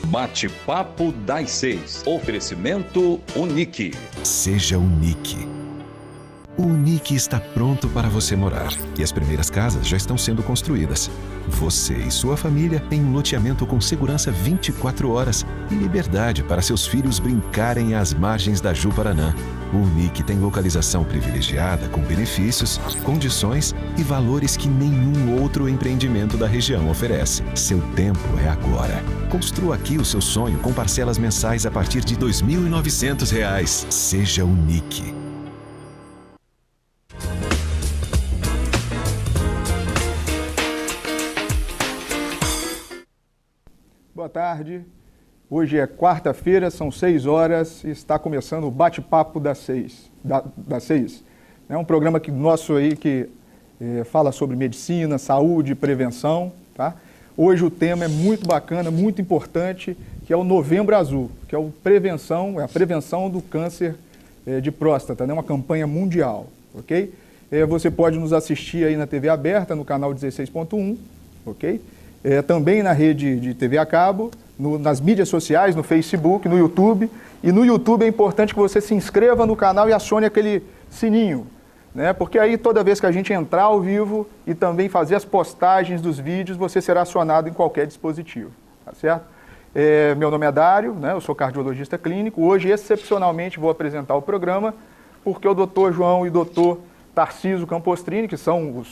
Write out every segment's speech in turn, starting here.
Bate-papo das 6. Oferecimento Unique. Seja Unique. O Unique está pronto para você morar e as primeiras casas já estão sendo construídas. Você e sua família têm um loteamento com segurança 24 horas e liberdade para seus filhos brincarem às margens da Ju-Paraná. O Unique tem localização privilegiada com benefícios, condições e valores que nenhum outro empreendimento da região oferece. Seu tempo é agora. Construa aqui o seu sonho com parcelas mensais a partir de R$ 2.900. Seja Unique. Boa tarde. Hoje é quarta-feira, são 6 horas e está começando o Bate-Papo das 6. É um programa nosso aí que fala sobre medicina, saúde, prevenção. Tá? Hoje o tema é muito bacana, muito importante, que é o Novembro Azul, que é a prevenção do câncer de próstata, né? Uma campanha mundial, ok? Você pode nos assistir aí na TV aberta, no canal 16.1, ok? Também na rede de TV a cabo, nas mídias sociais, no Facebook, no YouTube. E no YouTube é importante que você se inscreva no canal e acione aquele sininho, né? Porque aí toda vez que a gente entrar ao vivo e também fazer as postagens dos vídeos, você será acionado em qualquer dispositivo, tá certo? Meu nome é Dário, né? Eu sou cardiologista clínico. Hoje, excepcionalmente, vou apresentar o programa porque o Dr. João e o Dr. Tarcísio Campostrini, que são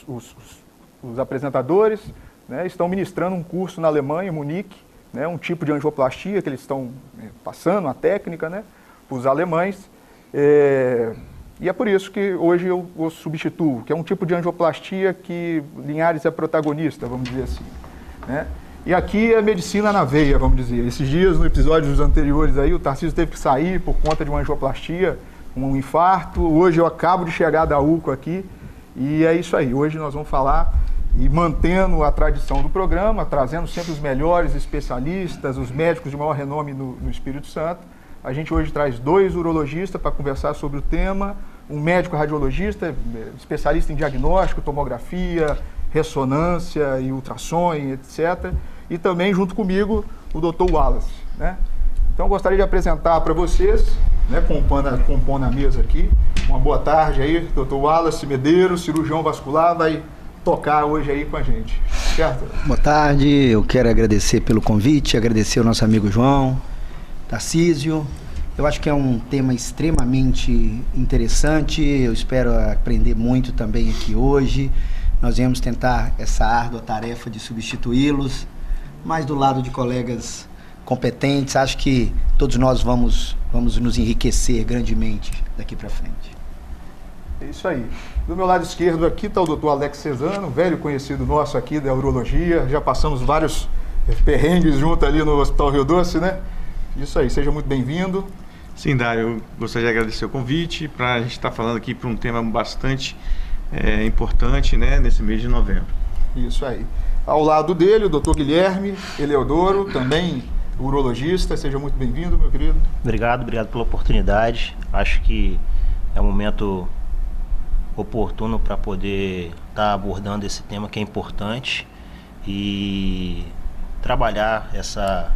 os apresentadores, né, estão ministrando um curso na Alemanha, em Munique, né, um tipo de angioplastia que eles estão passando, a técnica, né, para os alemães. E é por isso que hoje eu o substituo, que é um tipo de angioplastia que Linhares é protagonista, vamos dizer assim. Né? E aqui é medicina na veia, vamos dizer. Esses dias, no episódios anteriores, aí, o Tarcísio teve que sair por conta de uma angioplastia, um infarto. Hoje eu acabo de chegar da UCO aqui e é isso aí. Hoje nós vamos falar... E mantendo a tradição do programa, trazendo sempre os melhores especialistas, os médicos de maior renome no Espírito Santo. A gente hoje traz 2 urologistas para conversar sobre o tema, um médico radiologista, especialista em diagnóstico, tomografia, ressonância e ultrassom, etc. E também, junto comigo, o Dr. Wallace. Né? Então, eu gostaria de apresentar para vocês, né, compondo a mesa aqui, uma boa tarde aí, Dr. Wallace Medeiros, cirurgião vascular, vai tocar hoje aí com a gente, certo? Boa tarde, eu quero agradecer pelo convite, agradecer ao nosso amigo João, Tarcísio. Eu acho que é um tema extremamente interessante, eu espero aprender muito também aqui hoje. Nós vamos tentar essa árdua tarefa de substituí-los, mas do lado de colegas competentes, acho que todos nós vamos nos enriquecer grandemente daqui para frente. É isso aí. Do meu lado esquerdo aqui está o Dr. Alex Cesano, velho conhecido nosso aqui da urologia. Já passamos vários perrengues junto ali no Hospital Rio Doce, né? Isso aí, seja muito bem-vindo. Sim, Dário, eu gostaria de agradecer o convite para a gente estar falando aqui para um tema bastante importante, né, nesse mês de novembro. Isso aí. Ao lado dele, o Dr. Guilherme Eleodoro, também urologista. Seja muito bem-vindo, meu querido. Obrigado pela oportunidade. Acho que é um momento oportuno para poder estar abordando esse tema que é importante e trabalhar essa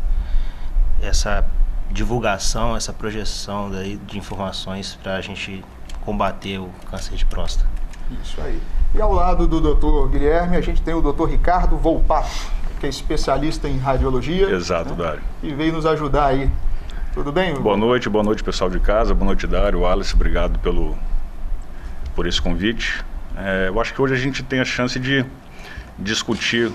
divulgação, essa projeção daí de informações para a gente combater o câncer de próstata. Isso aí. E ao lado do Dr. Guilherme, a gente tem o Dr. Ricardo Volpato, que é especialista em radiologia. Exato, né? Dário. E veio nos ajudar aí. Tudo bem? Boa noite pessoal de casa, boa noite Dário, Wallace, obrigado por esse convite. Eu acho que hoje a gente tem a chance de discutir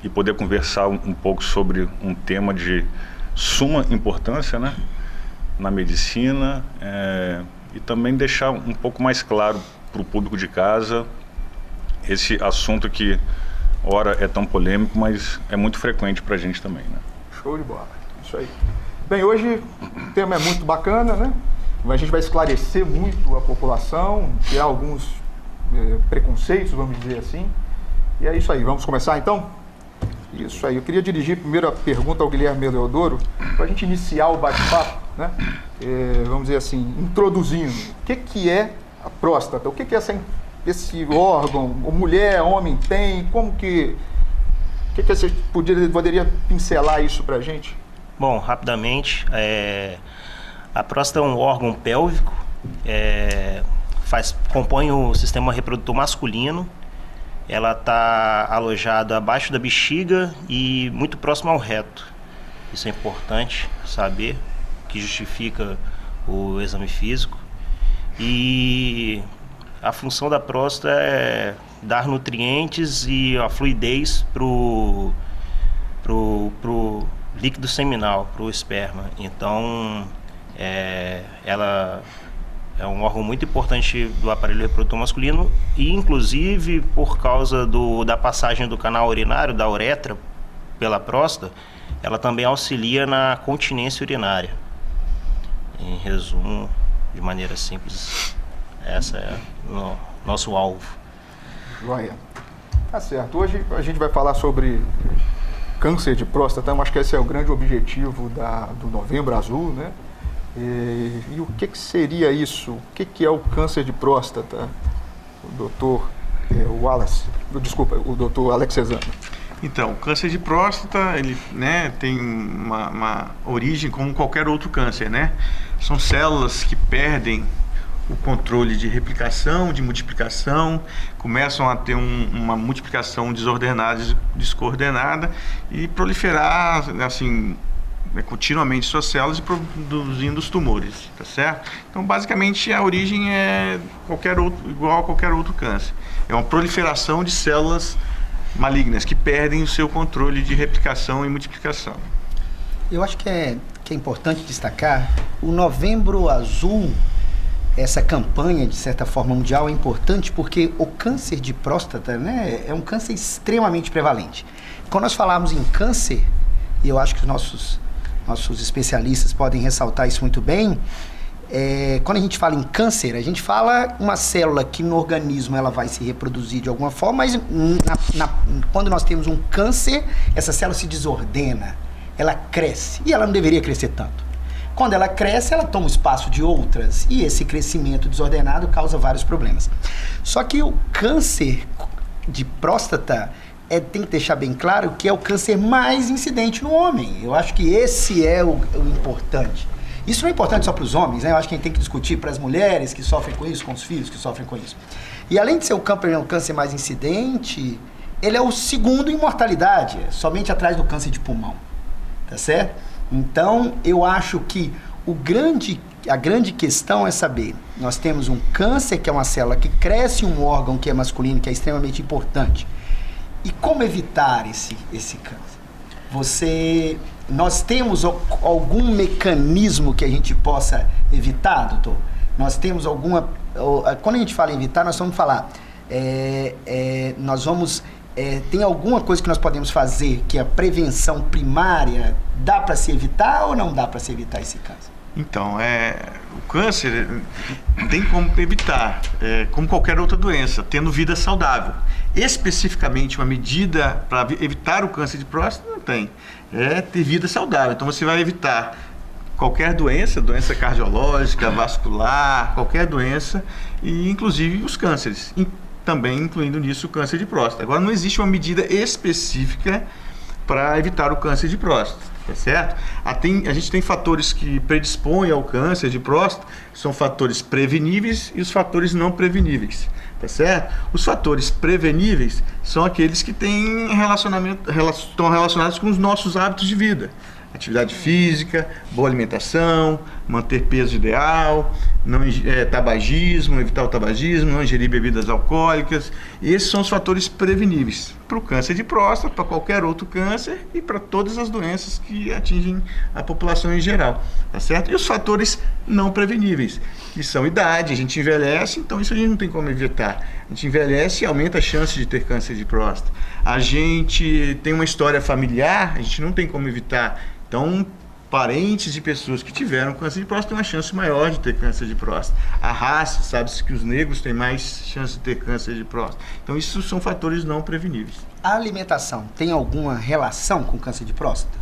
e poder conversar um pouco sobre um tema de suma importância, né, na medicina, e também deixar um pouco mais claro para o público de casa esse assunto que ora é tão polêmico, mas é muito frequente para a gente também, né? Show de bola, isso aí. Bem, hoje o tema é muito bacana, né? A gente vai esclarecer muito a população, tirar alguns preconceitos, vamos dizer assim. E é isso aí, vamos começar então? Isso aí, eu queria dirigir primeiro a pergunta ao Guilherme Eleodoro, para a gente iniciar o bate-papo, né? Vamos dizer assim, introduzindo, o que é a próstata? O que é esse órgão? Mulher, homem tem? Como que... O que você poderia pincelar isso para a gente? Bom, rapidamente, a próstata é um órgão pélvico, compõe o sistema reprodutor masculino. Ela está alojada abaixo da bexiga e muito próximo ao reto. Isso é importante saber, que justifica o exame físico. E a função da próstata é dar nutrientes e a fluidez pro líquido seminal, pro esperma. Então, ela é um órgão muito importante do aparelho reprodutor masculino e, inclusive, por causa da passagem do canal urinário, da uretra, pela próstata, ela também auxilia na continência urinária. Em resumo, de maneira simples, essa é o nosso alvo. Joia. Tá certo. Hoje a gente vai falar sobre câncer de próstata. Eu acho que esse é o grande objetivo do Novembro Azul, né? E o que seria isso? O que é o câncer de próstata? O doutor o doutor Alex Cesano. Então, o câncer de próstata, ele, né, tem uma origem como qualquer outro câncer, né? São células que perdem o controle de replicação, de multiplicação, começam a ter uma multiplicação desordenada, descoordenada e proliferar, assim, continuamente suas células e produzindo os tumores, tá certo? Então, basicamente, a origem é igual a qualquer outro câncer. É uma proliferação de células malignas que perdem o seu controle de replicação e multiplicação. Eu acho que é importante destacar o Novembro Azul. Essa campanha, de certa forma, mundial é importante porque o câncer de próstata, né, é um câncer extremamente prevalente. Quando nós falarmos em câncer, e eu acho que os nossos especialistas podem ressaltar isso muito bem, quando a gente fala em câncer, a gente fala uma célula que no organismo ela vai se reproduzir de alguma forma, mas quando nós temos um câncer, essa célula se desordena, ela cresce, e ela não deveria crescer tanto. Quando ela cresce, ela toma o espaço de outras, e esse crescimento desordenado causa vários problemas. Só que o câncer de próstata tem que deixar bem claro que é o câncer mais incidente no homem. Eu acho que esse é o importante. Isso não é importante só para os homens, né? Eu acho que a gente tem que discutir para as mulheres que sofrem com isso, com os filhos que sofrem com isso. E além de ser o câncer mais incidente, ele é o segundo em mortalidade, somente atrás do câncer de pulmão, tá certo? Então, eu acho que a grande questão é saber, nós temos um câncer que é uma célula que cresce em um órgão que é masculino, que é extremamente importante. E como evitar esse câncer? Nós temos algum mecanismo que a gente possa evitar, doutor? Nós temos quando a gente fala em evitar, nós vamos falar, tem alguma coisa que nós podemos fazer que a prevenção primária dá para se evitar ou não dá para se evitar esse câncer? Então, o câncer tem como evitar, como qualquer outra doença, tendo vida saudável. Especificamente, uma medida para evitar o câncer de próstata não tem. É ter vida saudável. Então, você vai evitar qualquer doença cardiológica, vascular, qualquer doença, e inclusive os cânceres. Também incluindo nisso o câncer de próstata. Agora, não existe uma medida específica para evitar o câncer de próstata, tá certo? A gente tem fatores que predispõem ao câncer de próstata, são fatores preveníveis e os fatores não preveníveis, tá certo? Os fatores preveníveis são aqueles que têm estão relacionados com os nossos hábitos de vida. Atividade física, boa alimentação, manter peso ideal, tabagismo, evitar o tabagismo, não ingerir bebidas alcoólicas. Esses são os fatores preveníveis para o câncer de próstata, para qualquer outro câncer e para todas as doenças que atingem a população em geral, tá certo? E os fatores não preveníveis, que são idade, a gente envelhece, então isso a gente não tem como evitar. A gente envelhece e aumenta a chance de ter câncer de próstata. A gente tem uma história familiar, a gente não tem como evitar. Então, parentes de pessoas que tiveram câncer de próstata têm uma chance maior de ter câncer de próstata. A raça, sabe-se que os negros têm mais chance de ter câncer de próstata. Então, isso são fatores não preveníveis. A alimentação tem alguma relação com câncer de próstata?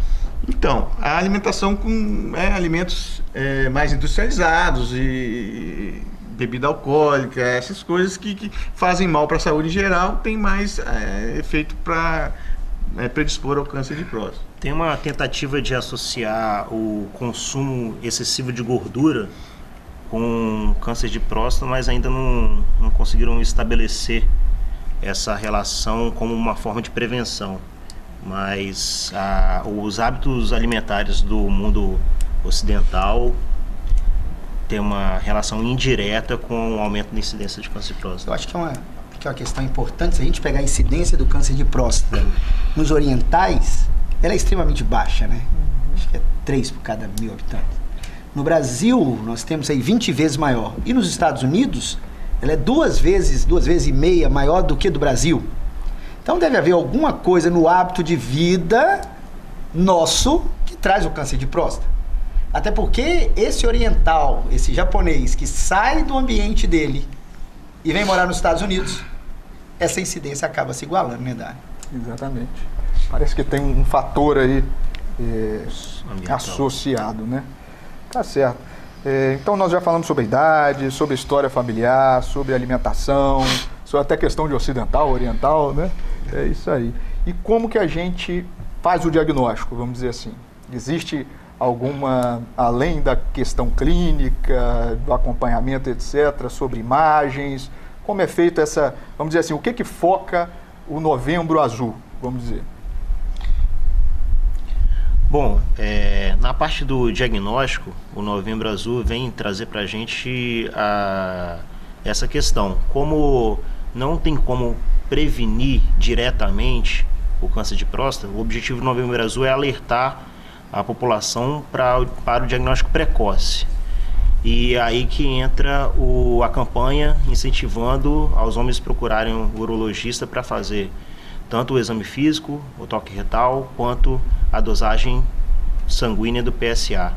Então, a alimentação com alimentos mais industrializados e bebida alcoólica, essas coisas que fazem mal para a saúde em geral, tem mais efeito para predispor ao câncer de próstata. Tem uma tentativa de associar o consumo excessivo de gordura com câncer de próstata, mas ainda não conseguiram estabelecer essa relação como uma forma de prevenção. Mas os hábitos alimentares do mundo ocidental têm uma relação indireta com o aumento da incidência de câncer de próstata. Eu acho que é uma questão importante. Se a gente pegar a incidência do câncer de próstata nos orientais, ela é extremamente baixa, né? Acho que é 3 por cada 1.000 habitantes. No Brasil, nós temos aí 20 vezes maior. E nos Estados Unidos, ela é 2 vezes e meia maior do que do Brasil. Então deve haver alguma coisa no hábito de vida nosso que traz o câncer de próstata. Até porque esse oriental, esse japonês que sai do ambiente dele e vem morar nos Estados Unidos, essa incidência acaba se igualando, né, Dário? Exatamente. Parece que tem um fator aí associado, né? Tá certo. Então nós já falamos sobre a idade, sobre a história familiar, sobre a alimentação, sobre até questão de ocidental, oriental, né? É isso aí. E como que a gente faz o diagnóstico, vamos dizer assim? Existe alguma, além da questão clínica, do acompanhamento, etc., sobre imagens? Como é feita essa, vamos dizer assim, o que foca o Novembro Azul, vamos dizer? Bom, na parte do diagnóstico, o Novembro Azul vem trazer para a gente essa questão. Como não tem como prevenir diretamente o câncer de próstata, o objetivo do Novembro Azul é alertar a população para o diagnóstico precoce. E aí que entra a campanha incentivando aos homens procurarem um urologista para fazer tanto o exame físico, o toque retal, quanto a dosagem sanguínea do PSA.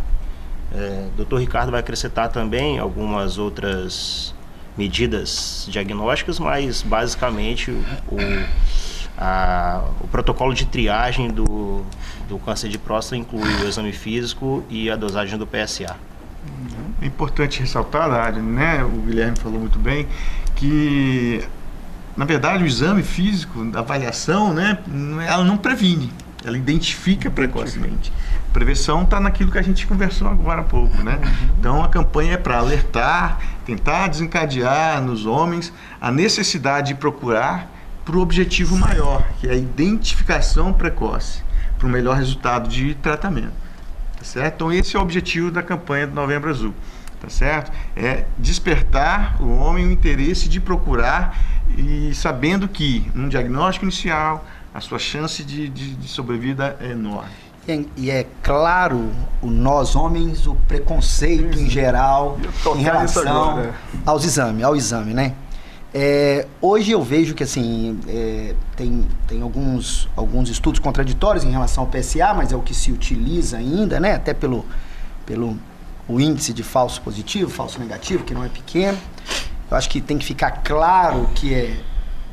Dr. Ricardo vai acrescentar também algumas outras medidas diagnósticas, mas basicamente o protocolo de triagem do câncer de próstata inclui o exame físico e a dosagem do PSA. É importante ressaltar, Dário, né? O Guilherme falou muito bem, que na verdade o exame físico, a avaliação, né, ela não previne, ela identifica precocemente. A prevenção está naquilo que a gente conversou agora há pouco, né? Então a campanha é para alertar, tentar desencadear nos homens a necessidade de procurar para o objetivo maior, que é a identificação precoce, para um melhor resultado de tratamento, tá certo? Então esse é o objetivo da campanha do Novembro Azul, tá certo? É despertar o homem o interesse de procurar, e sabendo que num diagnóstico inicial a sua chance de sobrevida é enorme. E é claro, nós homens, o preconceito em geral em relação ao exame, né? Hoje eu vejo que assim, tem alguns estudos contraditórios em relação ao PSA, mas é o que se utiliza ainda, né? Até pelo o índice de falso positivo, falso negativo, que não é pequeno. Eu acho que tem que ficar claro que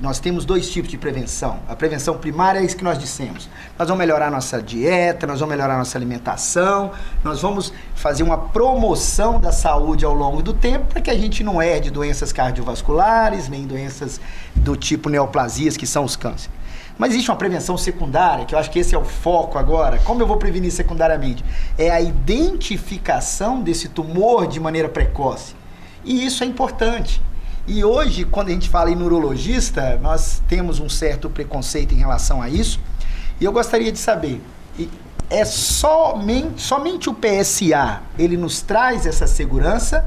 nós temos 2 tipos de prevenção. A prevenção primária é isso que nós dissemos. Nós vamos melhorar nossa dieta, nós vamos melhorar nossa alimentação, nós vamos fazer uma promoção da saúde ao longo do tempo para que a gente não herde doenças cardiovasculares, nem doenças do tipo neoplasias, que são os cânceres. Mas existe uma prevenção secundária, que eu acho que esse é o foco agora. Como eu vou prevenir secundariamente? É a identificação desse tumor de maneira precoce. E isso é importante. E hoje, quando a gente fala em neurologista, nós temos um certo preconceito em relação a isso. E eu gostaria de saber, é somente o PSA, ele nos traz essa segurança?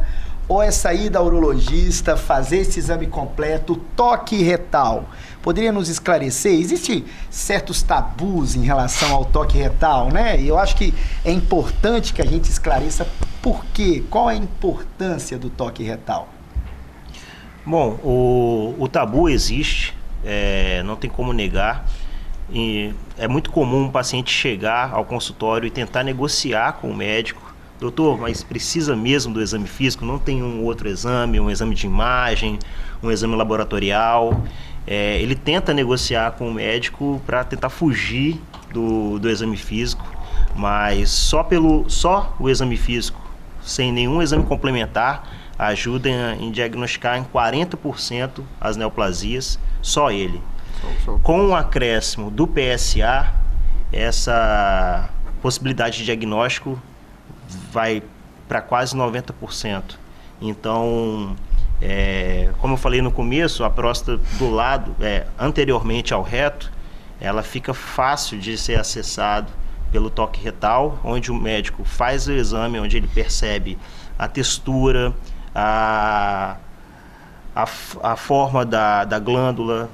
Ou é sair da urologista, fazer esse exame completo, toque retal? Poderia nos esclarecer? Existem certos tabus em relação ao toque retal, né? E eu acho que é importante que a gente esclareça por quê, qual é a importância do toque retal. Bom, o tabu existe, não tem como negar. E é muito comum um paciente chegar ao consultório e tentar negociar com o médico. Doutor, mas precisa mesmo do exame físico? Não tem um outro exame, um exame de imagem, um exame laboratorial? Ele tenta negociar com o médico para tentar fugir do exame físico, mas só o exame físico, sem nenhum exame complementar, ajuda em diagnosticar em 40% as neoplasias, só ele. Com o acréscimo do PSA, essa possibilidade de diagnóstico vai para quase 90%. Então, como eu falei no começo, a próstata do lado, anteriormente ao reto, ela fica fácil de ser acessado pelo toque retal, onde o médico faz o exame, onde ele percebe a textura, a forma da glândula,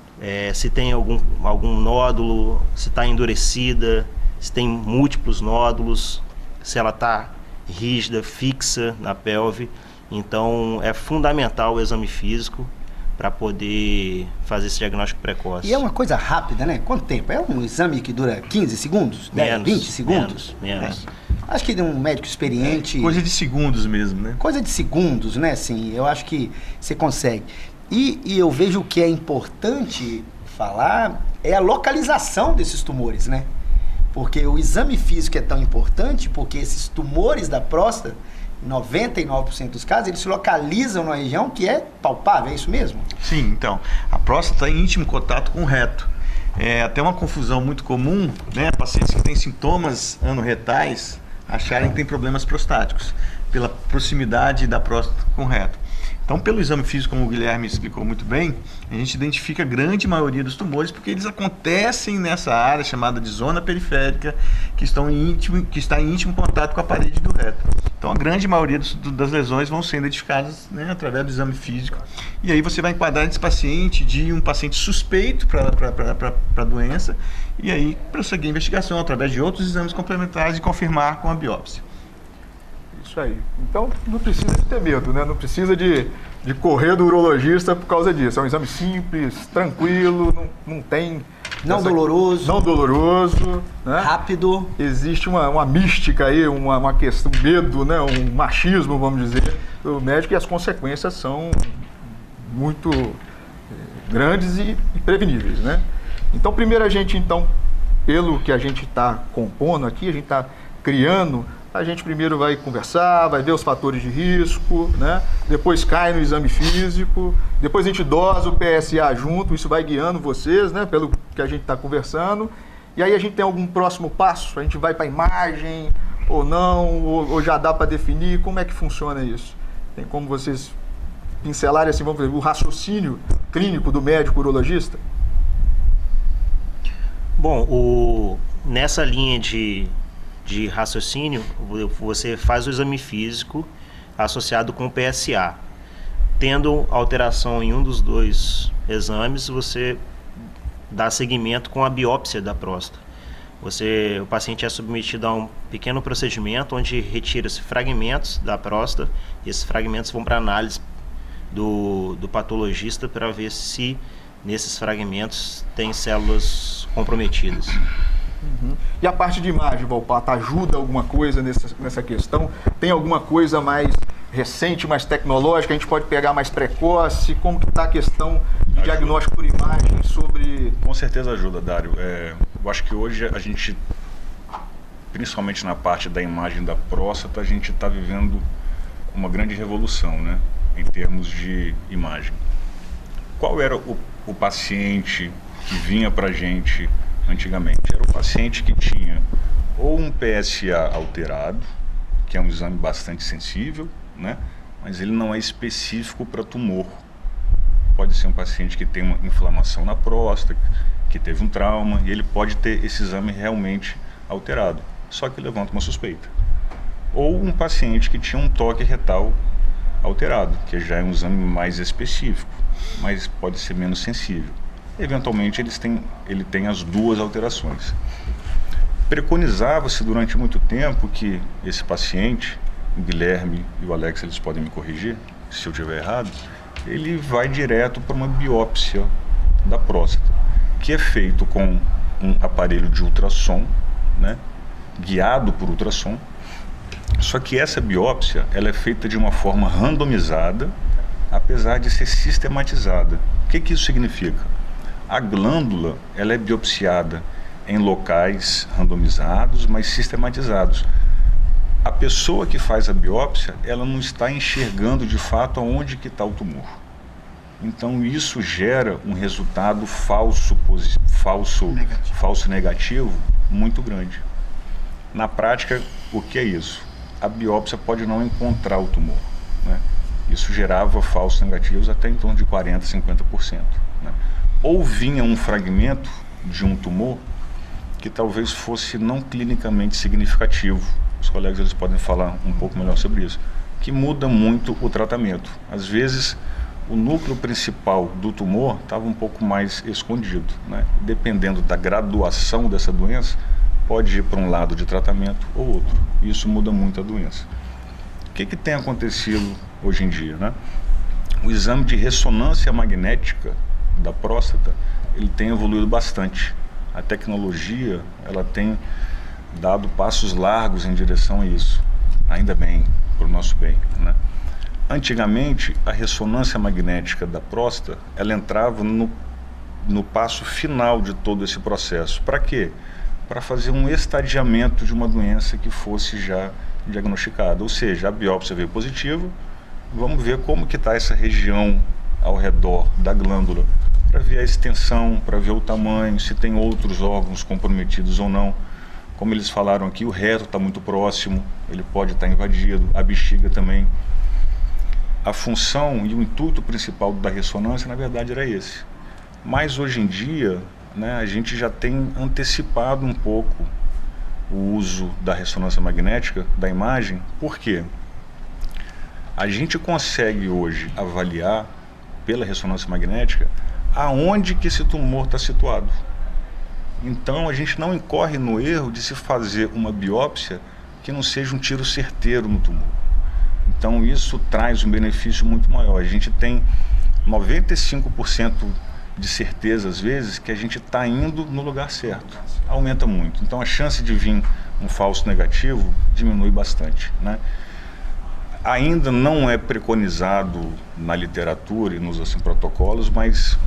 se tem algum nódulo, se está endurecida, se tem múltiplos nódulos, se ela está rígida, fixa na pelve. Então é fundamental o exame físico para poder fazer esse diagnóstico precoce. E é uma coisa rápida, né? Quanto tempo? É um exame que dura 15 segundos? Menos, 20 segundos? Menos. Acho que de um médico experiente... Coisa de segundos mesmo, né? Coisa de segundos, né? Assim, eu acho que você consegue. E eu vejo que é importante falar é a localização desses tumores, né? Porque o exame físico é tão importante porque esses tumores da próstata, em 99% dos casos, eles se localizam numa região que é palpável, é isso mesmo? Sim, então, a próstata está em íntimo contato com o reto. É até uma confusão muito comum, né? Pacientes que têm sintomas anorretais acharem que têm problemas prostáticos, pela proximidade da próstata com o reto. Então, pelo exame físico, como o Guilherme explicou muito bem, a gente identifica a grande maioria dos tumores porque eles acontecem nessa área chamada de zona periférica, que está em íntimo contato com a parede do reto. Então, a grande maioria das lesões vão ser identificadas, né, através do exame físico. E aí você vai enquadrar esse paciente de um paciente suspeito para a doença e aí prosseguir a investigação através de outros exames complementares e confirmar com a biópsia. Isso aí. Então, não precisa de ter medo, né? Não precisa de correr do urologista por causa disso. É um exame simples, tranquilo, não tem... Não doloroso. Não doloroso. Né? Rápido. Existe uma mística aí, uma questão, medo, né? Um machismo, vamos dizer, do médico, e as consequências são muito grandes e preveníveis, né? Então, primeiro a gente, pelo que a gente está compondo aqui, a gente está criando... A gente primeiro vai conversar, vai ver os fatores de risco, né? Depois cai no exame físico, depois a gente dosa o PSA junto, isso vai guiando vocês, né? Pelo que a gente está conversando. E aí a gente tem algum próximo passo? A gente vai para a imagem ou não? Ou já dá para definir? Como é que funciona isso? Tem como vocês pincelarem assim, vamos ver, o raciocínio clínico do médico urologista? Bom, nessa linha de raciocínio, você faz o exame físico associado com o PSA. Tendo alteração em um dos dois exames, você dá seguimento com a biópsia da próstata. O paciente é submetido a um pequeno procedimento onde retira-se fragmentos da próstata e esses fragmentos vão para análise do patologista para ver se nesses fragmentos tem células comprometidas. Uhum. E a parte de imagem, Volpato, ajuda alguma coisa nessa questão? Tem alguma coisa mais recente, mais tecnológica? A gente pode pegar mais precoce? Como que está a questão de diagnóstico por imagem sobre... Com certeza ajuda, Dário. Eu acho que hoje a gente, principalmente na parte da imagem da próstata, a gente está vivendo uma grande revolução, né, em termos de imagem. Qual era o paciente que vinha para a gente antigamente? Era o paciente que tinha ou um PSA alterado, que é um exame bastante sensível, né? Mas ele não é específico para tumor. Pode ser um paciente que tem uma inflamação na próstata, que teve um trauma, e ele pode ter esse exame realmente alterado, só que levanta uma suspeita. Ou um paciente que tinha um toque retal alterado, que já é um exame mais específico, mas pode ser menos sensível. Eventualmente ele tem as duas alterações. Preconizava-se durante muito tempo que esse paciente, o Guilherme e o Alex, eles podem me corrigir se eu estiver errado, ele vai direto para uma biópsia da próstata, que é feito com um aparelho de ultrassom, né, guiado por ultrassom. Só que essa biópsia ela é feita de uma forma randomizada, apesar de ser sistematizada. O que isso significa? A glândula ela é biopsiada em locais randomizados, mas sistematizados. A pessoa que faz a biópsia, ela não está enxergando de fato aonde que está o tumor. Então isso gera um resultado falso negativo, muito grande. Na prática, o que é isso? A biópsia pode não encontrar o tumor, né? Isso gerava falsos negativos até em torno de 40%, 50%. Né? Ou vinha um fragmento de um tumor que talvez fosse não clinicamente significativo. Os colegas eles podem falar um pouco melhor sobre isso, que muda muito o tratamento. Às vezes, o núcleo principal do tumor estava um pouco mais escondido, né? Dependendo da graduação dessa doença, pode ir para um lado de tratamento ou outro. Isso muda muito a doença. O que tem acontecido hoje em dia, né? O exame de ressonância magnética da próstata, ele tem evoluído bastante. A tecnologia, ela tem dado passos largos em direção a isso. Ainda bem, para o nosso bem, né? Antigamente, a ressonância magnética da próstata, ela entrava no passo final de todo esse processo. Para quê? Para fazer um estadiamento de uma doença que fosse já diagnosticada. Ou seja, a biópsia veio positiva, vamos ver como que está essa região ao redor da glândula, para ver a extensão, para ver o tamanho, se tem outros órgãos comprometidos ou não. Como eles falaram aqui, o reto está muito próximo, ele pode estar invadido, a bexiga também. A função e o intuito principal da ressonância, na verdade, era esse. Mas hoje em dia, né, a gente já tem antecipado um pouco o uso da ressonância magnética da imagem. Por quê? A gente consegue hoje avaliar pela ressonância magnética aonde que esse tumor está situado. Então a gente não incorre no erro de se fazer uma biópsia que não seja um tiro certeiro no tumor. Então isso traz um benefício muito maior. A gente tem 95% de certeza, às vezes, que a gente está indo no lugar certo. Aumenta muito. Então a chance de vir um falso negativo diminui bastante, né? Ainda não é preconizado na literatura e nos protocolos, mas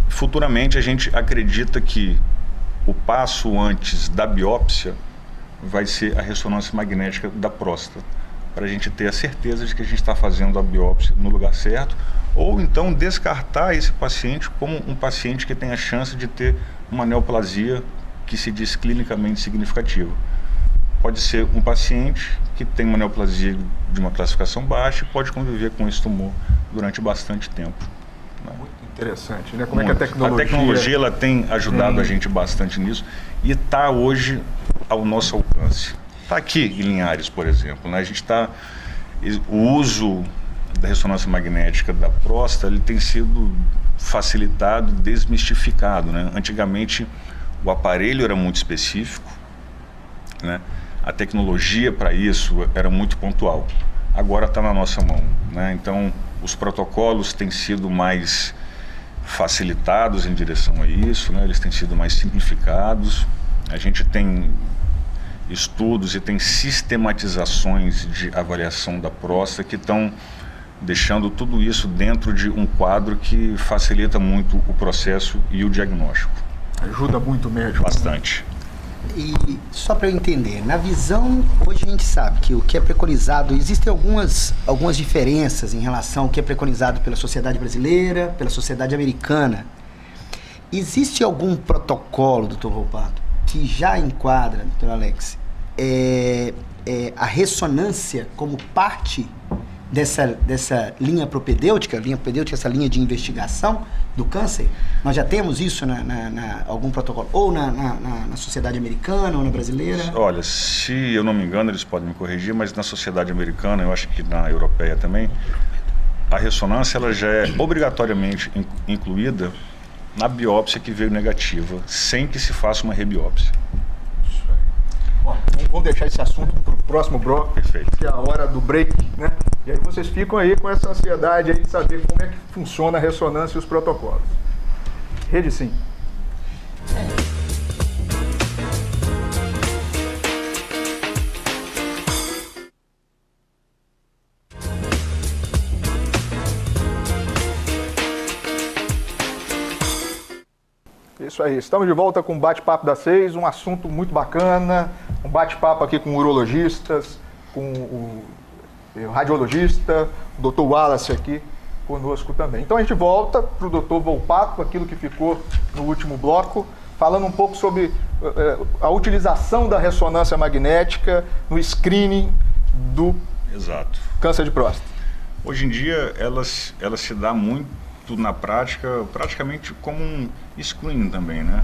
futuramente a gente acredita que o passo antes da biópsia vai ser a ressonância magnética da próstata, para a gente ter a certeza de que a gente está fazendo a biópsia no lugar certo, ou então descartar esse paciente como um paciente que tem a chance de ter uma neoplasia que se diz clinicamente significativa. Pode ser um paciente que tem uma neoplasia de uma classificação baixa e pode conviver com esse tumor durante bastante tempo. Muito interessante, né? Como é que a tecnologia ela tem ajudado a gente bastante nisso e está hoje ao nosso alcance. Está aqui em Linhares, por exemplo, né? A gente está... O uso da ressonância magnética da próstata, ele tem sido facilitado, desmistificado, né? Antigamente, o aparelho era muito específico, né? A tecnologia para isso era muito pontual. Agora está na nossa mão, né? Então, os protocolos têm sido mais facilitados em direção a isso, né? Eles têm sido mais simplificados. A gente tem estudos e tem sistematizações de avaliação da próstata que estão deixando tudo isso dentro de um quadro que facilita muito o processo e o diagnóstico. Ajuda muito o médico. Bastante. E só para eu entender, na visão, hoje a gente sabe que o que é preconizado, existem algumas diferenças em relação ao que é preconizado pela sociedade brasileira, pela sociedade americana. Existe algum protocolo, doutor Volpato, que já enquadra, doutor Alex, a ressonância como parte dessa linha propedêutica, essa linha de investigação do câncer? Nós já temos isso na algum protocolo, ou na sociedade americana ou na brasileira? Olha, se eu não me engano, eles podem me corrigir, mas na sociedade americana, eu acho que na europeia também, a ressonância ela já é obrigatoriamente incluída na biópsia que veio negativa, sem que se faça uma rebiópsia. Bom, vamos deixar esse assunto para o próximo bloco. Perfeito. Que é a hora do break, né? E aí vocês ficam aí com essa ansiedade aí de saber como é que funciona a ressonância e os protocolos. Rede Sim. Isso aí, estamos de volta com o Bate-Papo das 6, um assunto muito bacana, um bate-papo aqui com urologistas, com o radiologista, o Dr. Wallace aqui conosco também. Então a gente volta para o Dr. Volpato, aquilo que ficou no último bloco, falando um pouco sobre a utilização da ressonância magnética no screening do Exato. câncer de próstata. Hoje em dia, ela se dá muito na prática, praticamente como um screening também, né?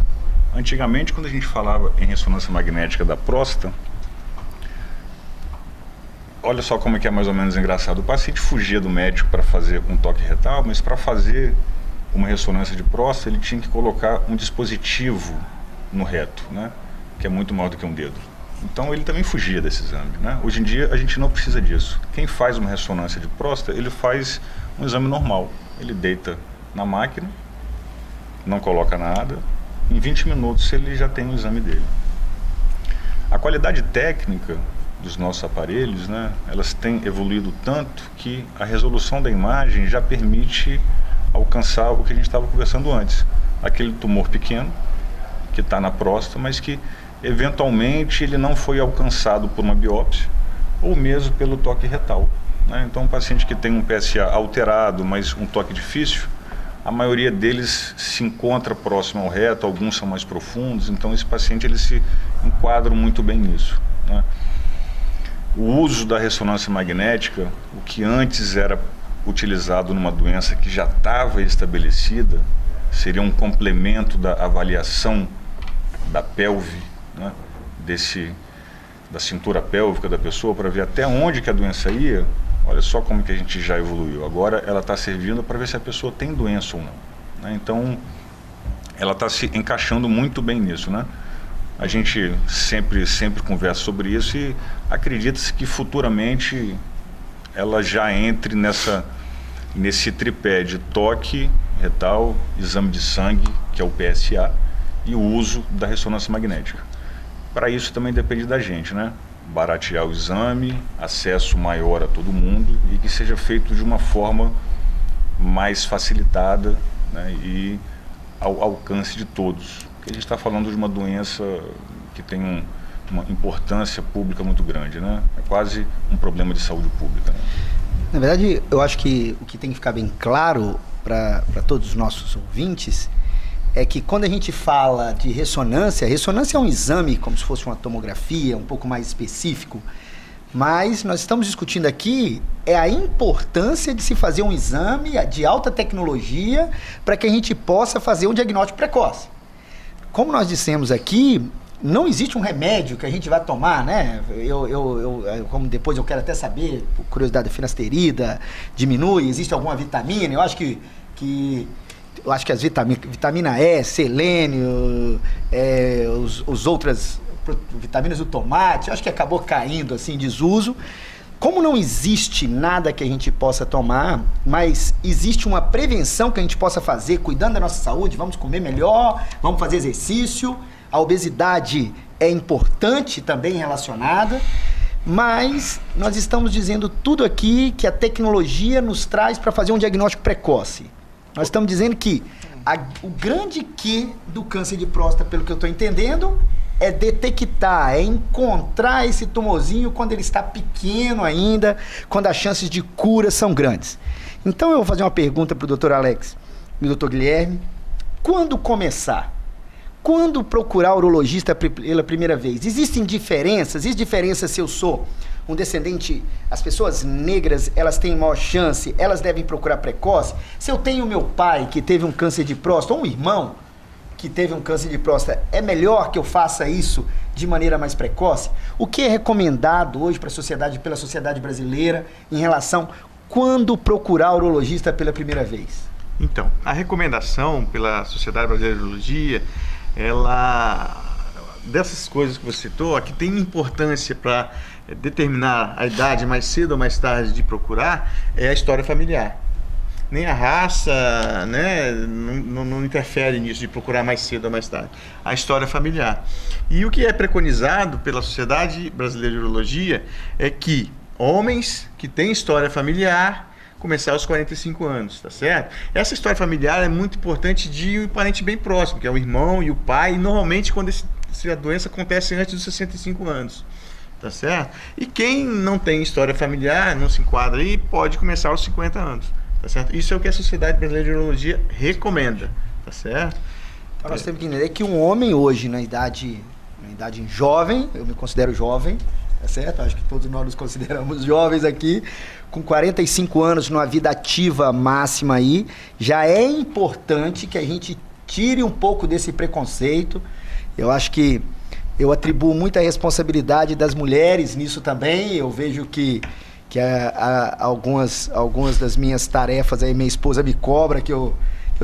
Antigamente, quando a gente falava em ressonância magnética da próstata, olha só como é que é mais ou menos engraçado. O paciente fugia do médico para fazer um toque retal, mas para fazer uma ressonância de próstata, ele tinha que colocar um dispositivo no reto, né? Que é muito maior do que um dedo. Então ele também fugia desse exame, né? Hoje em dia a gente não precisa disso. Quem faz uma ressonância de próstata, ele faz um exame normal. Ele deita na máquina, não coloca nada, em 20 minutos ele já tem o exame dele. A qualidade técnica dos nossos aparelhos, né, elas têm evoluído tanto que a resolução da imagem já permite alcançar o que a gente estava conversando antes. Aquele tumor pequeno que está na próstata, mas que eventualmente ele não foi alcançado por uma biópsia ou mesmo pelo toque retal, né? Então um paciente que tem um PSA alterado, mas um toque difícil, a maioria deles se encontra próximo ao reto, alguns são mais profundos, então esse paciente ele se enquadra muito bem nisso, né? O uso da ressonância magnética, o que antes era utilizado numa doença que já estava estabelecida, seria um complemento da avaliação da pelve, né, da cintura pélvica da pessoa, para ver até onde que a doença ia. Olha só como que a gente já evoluiu. Agora ela está servindo para ver se a pessoa tem doença ou não, né? Então ela está se encaixando muito bem nisso, né? A gente sempre conversa sobre isso e acredita-se que futuramente ela já entre nesse tripé de toque retal, exame de sangue, que é o PSA, e o uso da ressonância magnética. Para isso também depende da gente, né? Baratear o exame, acesso maior a todo mundo e que seja feito de uma forma mais facilitada, né, e ao alcance de todos. Porque a gente está falando de uma doença que tem uma importância pública muito grande, né? É quase um problema de saúde pública, né? Na verdade, eu acho que o que tem que ficar bem claro para todos os nossos ouvintes é que quando a gente fala de ressonância, ressonância é um exame como se fosse uma tomografia, um pouco mais específico, mas nós estamos discutindo aqui a importância de se fazer um exame de alta tecnologia para que a gente possa fazer um diagnóstico precoce. Como nós dissemos aqui, não existe um remédio que a gente vai tomar, né? Como depois eu quero até saber, por curiosidade, a finasterida diminui, existe alguma vitamina? Eu acho que as vitamina E, selênio, os outras vitaminas do tomate, eu acho que acabou caindo assim em desuso. Como não existe nada que a gente possa tomar, mas existe uma prevenção que a gente possa fazer, cuidando da nossa saúde, vamos comer melhor, vamos fazer exercício, a obesidade é importante também relacionada, mas nós estamos dizendo tudo aqui que a tecnologia nos traz para fazer um diagnóstico precoce. Nós estamos dizendo que o grande quê do câncer de próstata, pelo que eu estou entendendo, é detectar, é encontrar esse tumorzinho quando ele está pequeno ainda, quando as chances de cura são grandes. Então eu vou fazer uma pergunta para o Dr. Alex e o Dr. Guilherme. Quando começar? Quando procurar urologista pela primeira vez? Existem diferenças? Existe diferença se eu sou um descendente, as pessoas negras, elas têm maior chance, elas devem procurar precoce? Se eu tenho meu pai que teve um câncer de próstata, ou um irmão que teve um câncer de próstata, é melhor que eu faça isso de maneira mais precoce? O que é recomendado hoje pela sociedade brasileira em relação quando procurar urologista pela primeira vez? Então, a recomendação pela Sociedade Brasileira de Urologia, dessas coisas que você citou, a que tem importância para determinar a idade mais cedo ou mais tarde de procurar, é a história familiar. Nem a raça, né, não interfere nisso de procurar mais cedo ou mais tarde. A história familiar. E o que é preconizado pela Sociedade Brasileira de Urologia é que homens que têm história familiar começar aos 45 anos, tá certo? Essa história familiar é muito importante de um parente bem próximo, que é o irmão e o pai, e normalmente quando a doença acontece antes dos 65 anos, tá certo? E quem não tem história familiar, não se enquadra aí, pode começar aos 50 anos, tá certo? Isso é o que a Sociedade Brasileira de Urologia recomenda, tá certo? Nós temos que entender que um homem hoje, na idade jovem, eu me considero jovem, tá certo? Acho que todos nós nos consideramos jovens aqui, com 45 anos, numa vida ativa máxima aí, já é importante que a gente tire um pouco desse preconceito. Eu acho que eu atribuo muita responsabilidade das mulheres nisso também. Eu vejo que algumas das minhas tarefas aí, minha esposa me cobra que eu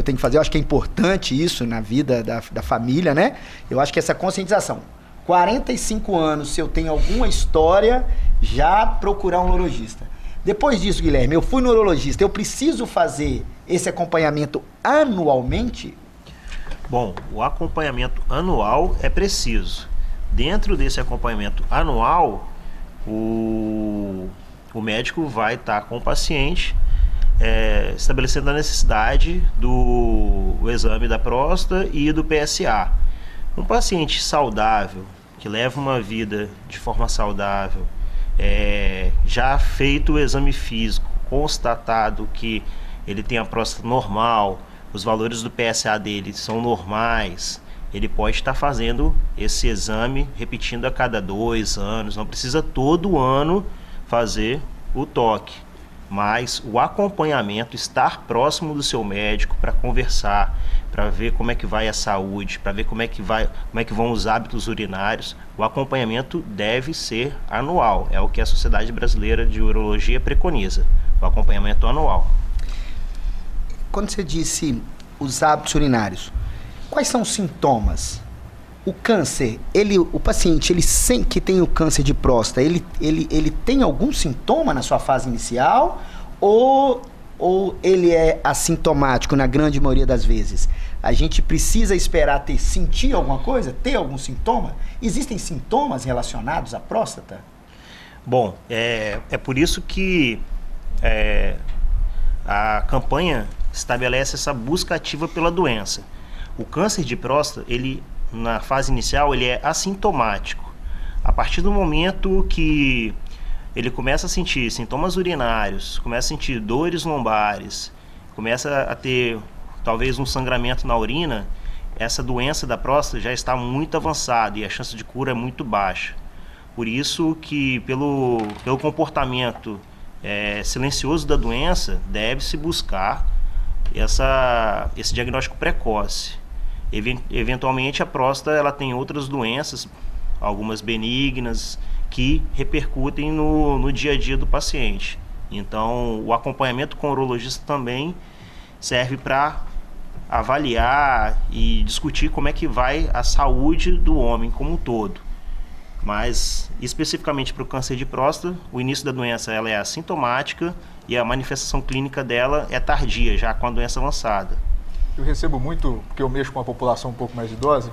tenho que fazer. Eu acho que é importante isso na vida da família, né? Eu acho que essa conscientização. 45 anos, se eu tenho alguma história, já procurar um urologista. Depois disso, Guilherme, eu fui no urologista, eu preciso fazer esse acompanhamento anualmente? Bom, o acompanhamento anual é preciso. Dentro desse acompanhamento anual, o médico vai estar com o paciente, estabelecendo a necessidade do exame da próstata e do PSA. Um paciente saudável, que leva uma vida de forma saudável, já feito o exame físico, constatado que ele tem a próstata normal, os valores do PSA dele são normais, ele pode estar fazendo esse exame, repetindo a cada 2 anos, não precisa todo ano fazer o toque, mas o acompanhamento, estar próximo do seu médico para conversar, para ver como é que vai a saúde, para ver como é que vão os hábitos urinários, o acompanhamento deve ser anual, é o que a Sociedade Brasileira de Urologia preconiza, o acompanhamento anual. Quando você disse os hábitos urinários, quais são os sintomas? O câncer, o paciente, que tem o câncer de próstata, ele tem algum sintoma na sua fase inicial ou ele é assintomático na grande maioria das vezes? A gente precisa esperar sentir alguma coisa, ter algum sintoma? Existem sintomas relacionados à próstata? Bom, é por isso que a campanha estabelece essa busca ativa pela doença. O câncer de próstata, na fase inicial, ele é assintomático. A partir do momento que ele começa a sentir sintomas urinários, começa a sentir dores lombares, começa a ter talvez um sangramento na urina, essa doença da próstata já está muito avançada e a chance de cura é muito baixa. Por isso que pelo comportamento silencioso da doença, deve-se buscar esse diagnóstico precoce. Eventualmente a próstata ela tem outras doenças, algumas benignas, que repercutem no dia a dia do paciente. Então o acompanhamento com o urologista também serve para avaliar e discutir como é que vai a saúde do homem como um todo. Mas especificamente para o câncer de próstata, o início da doença ela é assintomática e a manifestação clínica dela é tardia, já com a doença avançada. Eu recebo muito, porque eu mexo com uma população um pouco mais idosa,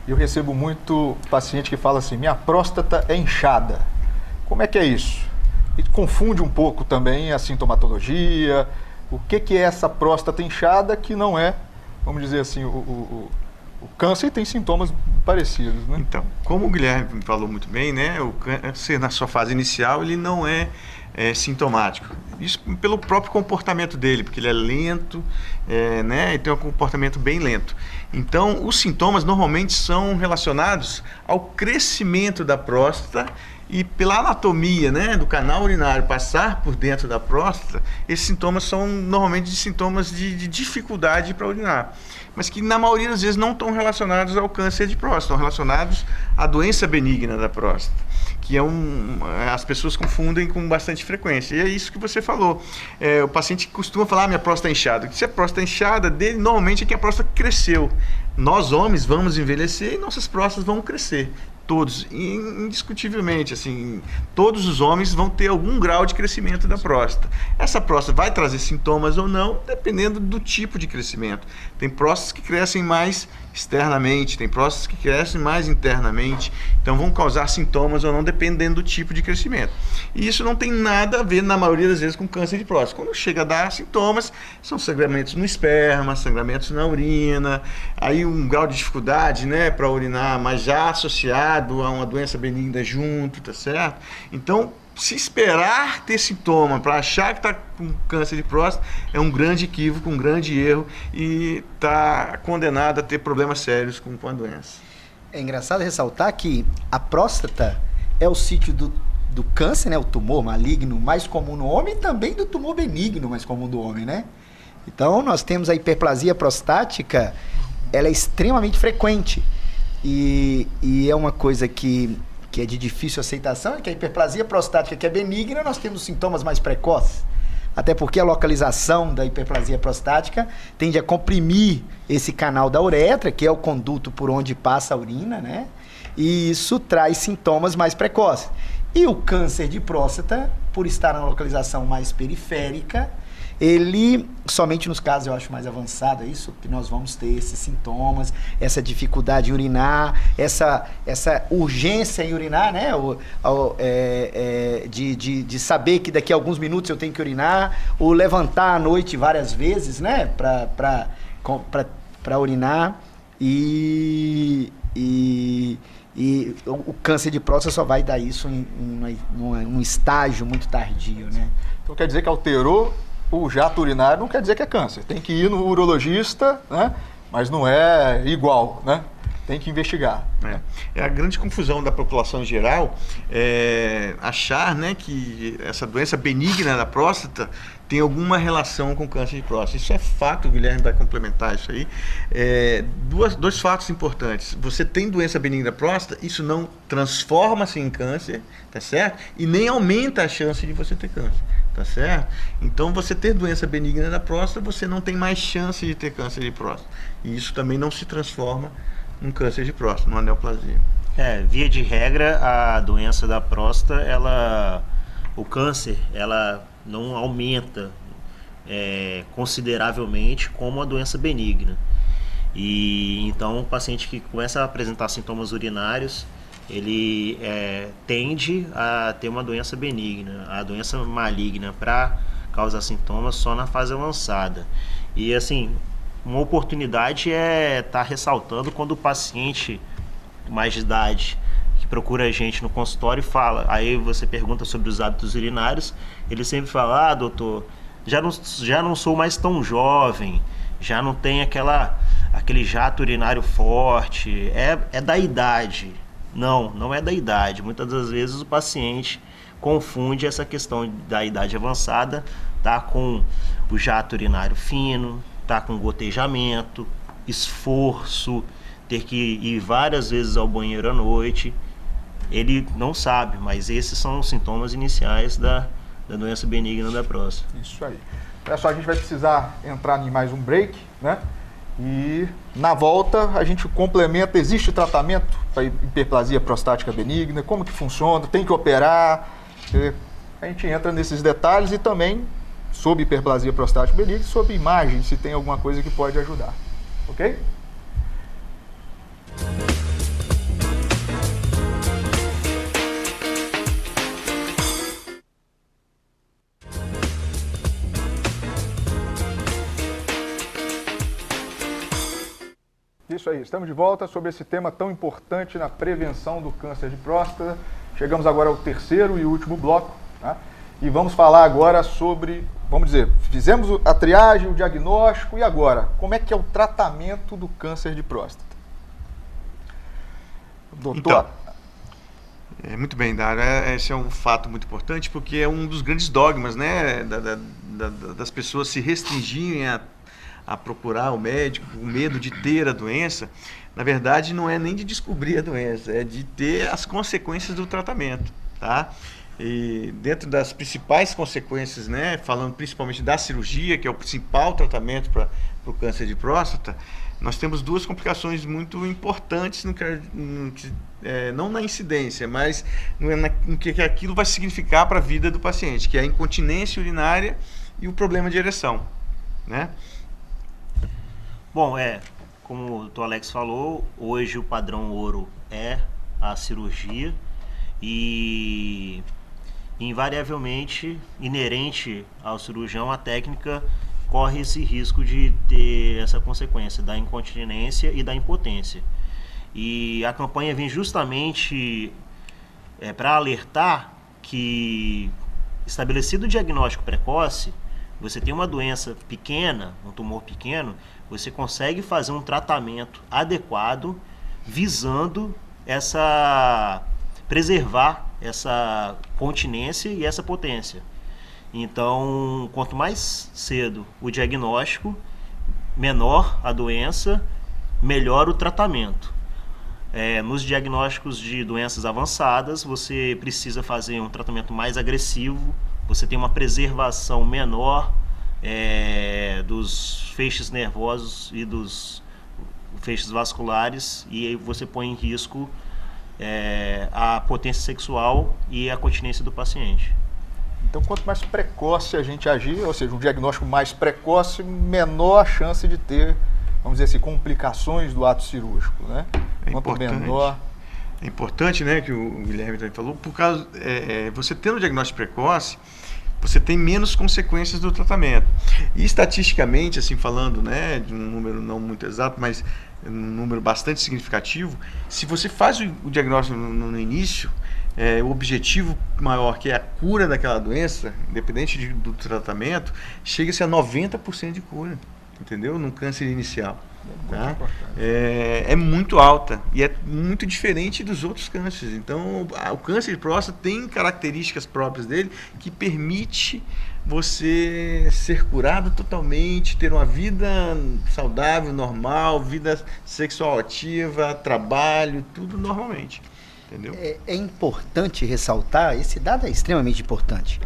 eu recebo muito paciente que fala assim, minha próstata é inchada. Como é que é isso? E confunde um pouco também a sintomatologia, o que é essa próstata inchada que não é, vamos dizer assim, o câncer tem sintomas parecidos, né? Então, como o Guilherme falou muito bem, né, o câncer na sua fase inicial ele não é sintomático. Isso pelo próprio comportamento dele, porque ele é lento, né, e tem um comportamento bem lento. Então, os sintomas normalmente são relacionados ao crescimento da próstata e pela anatomia, né, do canal urinário passar por dentro da próstata, esses sintomas são normalmente sintomas de dificuldade para urinar, mas que na maioria das vezes não estão relacionados ao câncer de próstata, estão relacionados à doença benigna da próstata, que as pessoas confundem com bastante frequência. E é isso que você falou. O paciente costuma falar, minha próstata é inchada. Se a próstata é inchada, dele normalmente é que a próstata cresceu. Nós homens vamos envelhecer e nossas próstatas vão crescer. Todos, indiscutivelmente, assim, todos os homens vão ter algum grau de crescimento da próstata. Essa próstata vai trazer sintomas ou não, dependendo do tipo de crescimento. Tem próstatas que crescem mais externamente, tem próstatas que crescem mais internamente, então vão causar sintomas ou não, dependendo do tipo de crescimento. E isso não tem nada a ver, na maioria das vezes, com câncer de próstata. Quando chega a dar sintomas, são sangramentos no esperma, sangramentos na urina, aí um grau de dificuldade, né, para urinar, mas já associado aliado a uma doença benigna junto, tá certo? Então, se esperar ter sintoma para achar que está com câncer de próstata é um grande equívoco, um grande erro e está condenado a ter problemas sérios com a doença. É engraçado ressaltar que a próstata é o sítio do câncer, né? O tumor maligno mais comum no homem e também do tumor benigno mais comum do homem, né? Então, nós temos a hiperplasia prostática, ela é extremamente frequente e é uma coisa que é de difícil aceitação, é que a hiperplasia prostática, que é benigna, nós temos sintomas mais precoces. Até porque a localização da hiperplasia prostática tende a comprimir esse canal da uretra, que é o conduto por onde passa a urina, né? E isso traz sintomas mais precoces. E o câncer de próstata, por estar na localização mais periférica, ele, somente nos casos, eu acho mais avançado, é isso, que nós vamos ter esses sintomas, essa dificuldade em urinar, essa urgência em urinar, né? De saber que daqui a alguns minutos eu tenho que urinar, ou levantar à noite várias vezes, né? Para urinar, e o câncer de próstata só vai dar isso num estágio muito tardio, né? Então quer dizer que alterou o jato urinário, não quer dizer que é câncer. Tem que ir no urologista, né? Mas não é igual, né? Tem que investigar. É a grande confusão da população em geral achar, né, que essa doença benigna da próstata tem alguma relação com câncer de próstata. Isso é fato, o Guilherme vai complementar isso aí. Dois fatos importantes. Você tem doença benigna da próstata, isso não transforma-se em câncer, tá certo? E nem aumenta a chance de você ter câncer, tá certo? Então, você ter doença benigna da próstata, você não tem mais chance de ter câncer de próstata. E isso também não se transforma num câncer de próstata, numa neoplasia. Via de regra, a doença da próstata, o câncer, ela não aumenta consideravelmente como a doença benigna. E então o paciente que começa a apresentar sintomas urinários, ele tende a ter uma doença benigna. A doença maligna, para causar sintomas, só na fase avançada. E assim, uma oportunidade é estar ressaltando quando o paciente mais de idade que procura a gente no consultório e fala, aí você pergunta sobre os hábitos urinários, ele sempre fala, doutor, já não sou mais tão jovem, já não tem aquele jato urinário forte, é da idade. Não é da idade. Muitas das vezes o paciente confunde essa questão da idade avançada, tá com o jato urinário fino, tá com gotejamento, esforço, ter que ir várias vezes ao banheiro à noite. Ele não sabe, mas esses são os sintomas iniciais da doença benigna da próstata. Isso aí. Olha só, a gente vai precisar entrar em mais um break, né? E na volta a gente complementa, existe tratamento para hiperplasia prostática benigna, como que funciona, tem que operar, a gente entra nesses detalhes e também sobre hiperplasia prostática benigna, sobre imagem, se tem alguma coisa que pode ajudar, ok? Isso aí, estamos de volta sobre esse tema tão importante na prevenção do câncer de próstata. Chegamos agora ao terceiro e último bloco, tá? E vamos falar agora sobre, vamos dizer, fizemos a triagem, o diagnóstico, e agora? Como é que é o tratamento do câncer de próstata? Doutor? Então, muito bem, Dário, esse é um fato muito importante, porque é um dos grandes dogmas, né, das pessoas se restringirem a procurar o médico, o medo de ter a doença. Na verdade, não é nem de descobrir a doença, é de ter as consequências do tratamento, tá? E dentro das principais consequências, né, falando principalmente da cirurgia, que é o principal tratamento para o câncer de próstata, nós temos duas complicações muito importantes, não na incidência, mas no que aquilo vai significar para a vida do paciente, que é a incontinência urinária e o problema de ereção, né? Bom, como o Dr. Alex falou, hoje o padrão ouro é a cirurgia e invariavelmente, inerente ao cirurgião, a técnica corre esse risco de ter essa consequência da incontinência e da impotência. E a campanha vem justamente para alertar que, estabelecido o diagnóstico precoce, você tem uma doença pequena, um tumor pequeno, você consegue fazer um tratamento adequado visando preservar essa continência e essa potência. Então, quanto mais cedo o diagnóstico, menor a doença, melhor o tratamento. Nos diagnósticos de doenças avançadas, você precisa fazer um tratamento mais agressivo, você tem uma preservação menor dos feixes nervosos e dos feixes vasculares, e aí você põe em risco a potência sexual e a continência do paciente. Então, quanto mais precoce a gente agir, ou seja, um diagnóstico mais precoce, menor a chance de ter, vamos dizer assim, complicações do ato cirúrgico, né? É importante, né, que o Guilherme também falou, por causa, você tendo um diagnóstico precoce, você tem menos consequências do tratamento. E estatisticamente, assim, falando, né, de um número não muito exato, mas um número bastante significativo, se você faz o diagnóstico no início, o objetivo maior, que é a cura daquela doença, independente do tratamento, chega-se a 90% de cura, entendeu? Num câncer inicial. Tá? É muito alta e é muito diferente dos outros cânceres. Então, o câncer de próstata tem características próprias dele que permite você ser curado totalmente, ter uma vida saudável, normal, vida sexual ativa, trabalho, tudo normalmente. Entendeu? É importante ressaltar, esse dado é extremamente importante.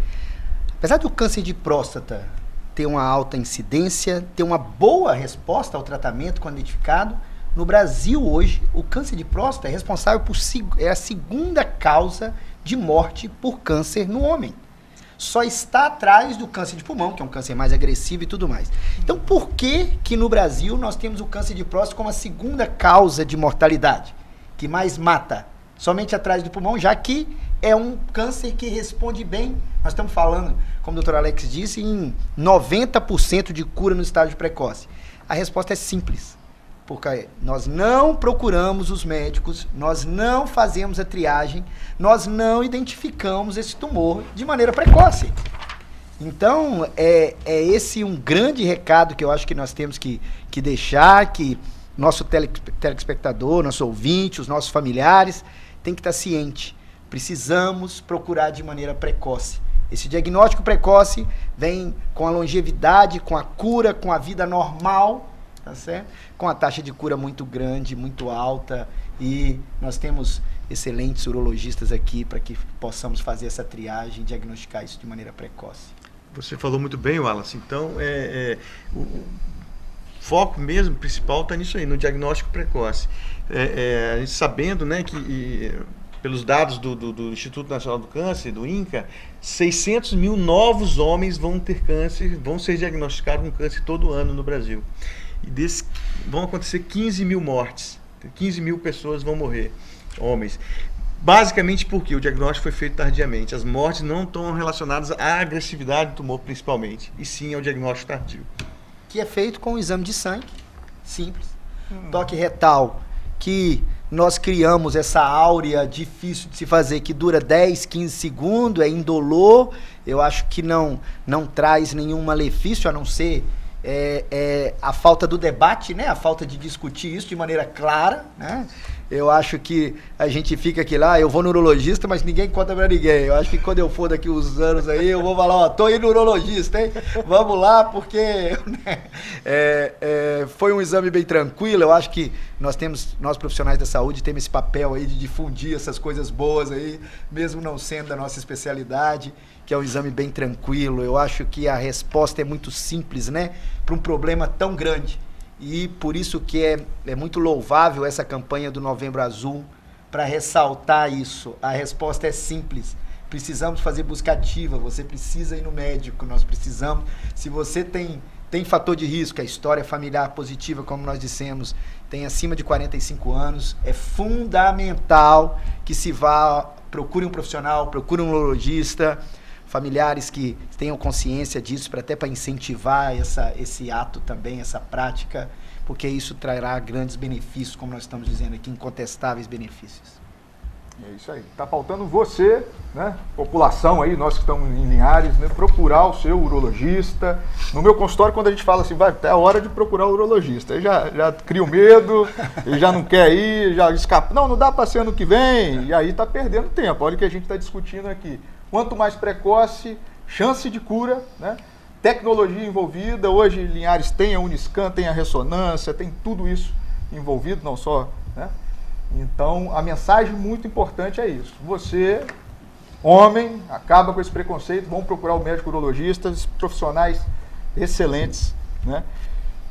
Apesar do câncer de próstata ter uma alta incidência, ter uma boa resposta ao tratamento quando identificado, no Brasil hoje, o câncer de próstata é responsável é a segunda causa de morte por câncer no homem. Só está atrás do câncer de pulmão, que é um câncer mais agressivo e tudo mais. Então, por que no Brasil nós temos o câncer de próstata como a segunda causa de mortalidade, que mais mata? Somente atrás do pulmão, já que é um câncer que responde bem. Nós estamos falando, como o Dr. Alex disse, em 90% de cura no estágio precoce. A resposta é simples, porque nós não procuramos os médicos, nós não fazemos a triagem, nós não identificamos esse tumor de maneira precoce. Então, é esse um grande recado que eu acho que nós temos que deixar, que nosso telespectador, nosso ouvinte, os nossos familiares tem que estar ciente. Precisamos procurar de maneira precoce. Esse diagnóstico precoce vem com a longevidade, com a cura, com a vida normal, tá certo? Com a taxa de cura muito grande, muito alta, e nós temos excelentes urologistas aqui para que possamos fazer essa triagem e diagnosticar isso de maneira precoce. Você falou muito bem, Wallace. Então, o foco mesmo principal está nisso aí, no diagnóstico precoce. A gente sabendo, né, que pelos dados do Instituto Nacional do Câncer, do INCA, 600 mil novos homens vão ter câncer, vão ser diagnosticados com câncer todo ano no Brasil. E vão acontecer 15 mil mortes, 15 mil pessoas vão morrer, homens. Basicamente porque o diagnóstico foi feito tardiamente. As mortes não estão relacionadas à agressividade do tumor, principalmente, e sim ao diagnóstico tardio. Que é feito com um exame de sangue, simples. Toque retal, que nós criamos essa áurea difícil de se fazer, que dura 10, 15 segundos, é indolor. Eu acho que não traz nenhum malefício, a não ser a falta do debate, né? A falta de discutir isso de maneira clara, né? Eu acho que a gente fica aqui lá, eu vou no urologista, mas ninguém conta pra ninguém. Eu acho que quando eu for daqui uns anos aí, eu vou falar, ó, tô indo no urologista, hein? Vamos lá, porque foi um exame bem tranquilo. Eu acho que nós profissionais da saúde, temos esse papel aí de difundir essas coisas boas aí, mesmo não sendo da nossa especialidade, que é um exame bem tranquilo. Eu acho que a resposta é muito simples, né? Para um problema tão grande. E por isso que é muito louvável essa campanha do Novembro Azul, para ressaltar isso. A resposta é simples. Precisamos fazer busca ativa, você precisa ir no médico, nós precisamos. Se você tem fator de risco, a história familiar positiva, como nós dissemos, tem acima de 45 anos, é fundamental que se vá, procure um profissional, procure um urologista, familiares que tenham consciência disso, até para incentivar esse ato também, essa prática, porque isso trará grandes benefícios, como nós estamos dizendo aqui, incontestáveis benefícios. É isso aí. Tá faltando você, né, população aí, nós que estamos em Linhares, né, procurar o seu urologista. No meu consultório, quando a gente fala assim, vai, é a hora de procurar o urologista. Aí já cria o medo, ele já não quer ir, já escapa. Não dá para ser ano que vem, e aí tá perdendo tempo. Olha o que a gente está discutindo aqui. Quanto mais precoce, chance de cura, né? Tecnologia envolvida. Hoje Linhares tem a Uniscan, tem a ressonância, tem tudo isso envolvido, não só, né? Então, a mensagem muito importante é isso. Você, homem, acaba com esse preconceito, vão procurar o médico urologista, profissionais excelentes, né?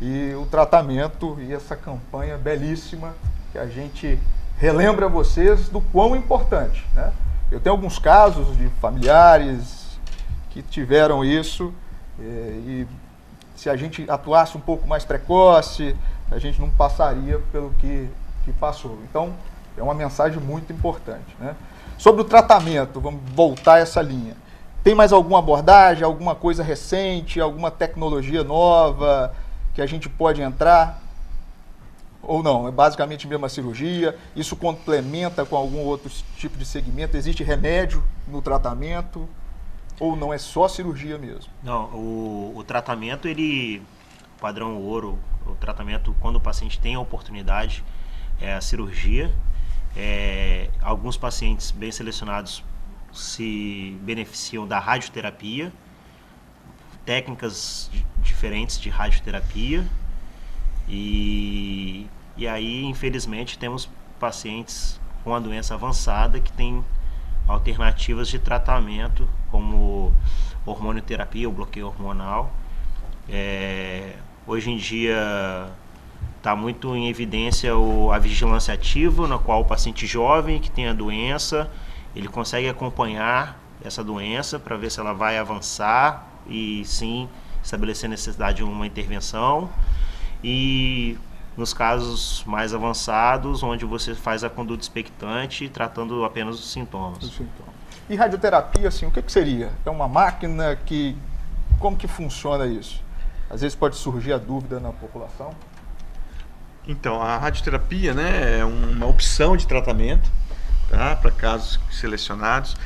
E o tratamento e essa campanha belíssima que a gente relembra vocês do quão importante, né? Eu tenho alguns casos de familiares que tiveram isso e se a gente atuasse um pouco mais precoce, a gente não passaria pelo que passou. Então, é uma mensagem muito importante, né? Sobre o tratamento, vamos voltar a essa linha. Tem mais alguma abordagem, alguma coisa recente, alguma tecnologia nova que a gente pode entrar? Ou não? É basicamente mesmo a cirurgia? Isso complementa com algum outro tipo de segmento? Existe remédio no tratamento? Ou não, é só cirurgia mesmo? Não, o tratamento, padrão ouro, o tratamento, quando o paciente tem a oportunidade, é a cirurgia. Alguns pacientes bem selecionados se beneficiam da radioterapia, técnicas diferentes de radioterapia, e aí, infelizmente, temos pacientes com a doença avançada que têm alternativas de tratamento, como hormonioterapia, o bloqueio hormonal. Hoje em dia está muito em evidência a vigilância ativa, na qual o paciente jovem que tem a doença, ele consegue acompanhar essa doença para ver se ela vai avançar e sim estabelecer a necessidade de uma intervenção. E nos casos mais avançados, onde você faz a conduta expectante, tratando apenas os sintomas. E radioterapia, assim, o que seria? É uma máquina que... Como que funciona isso? Às vezes pode surgir a dúvida na população. Então, a radioterapia, né, é uma opção de tratamento, tá, para casos selecionados.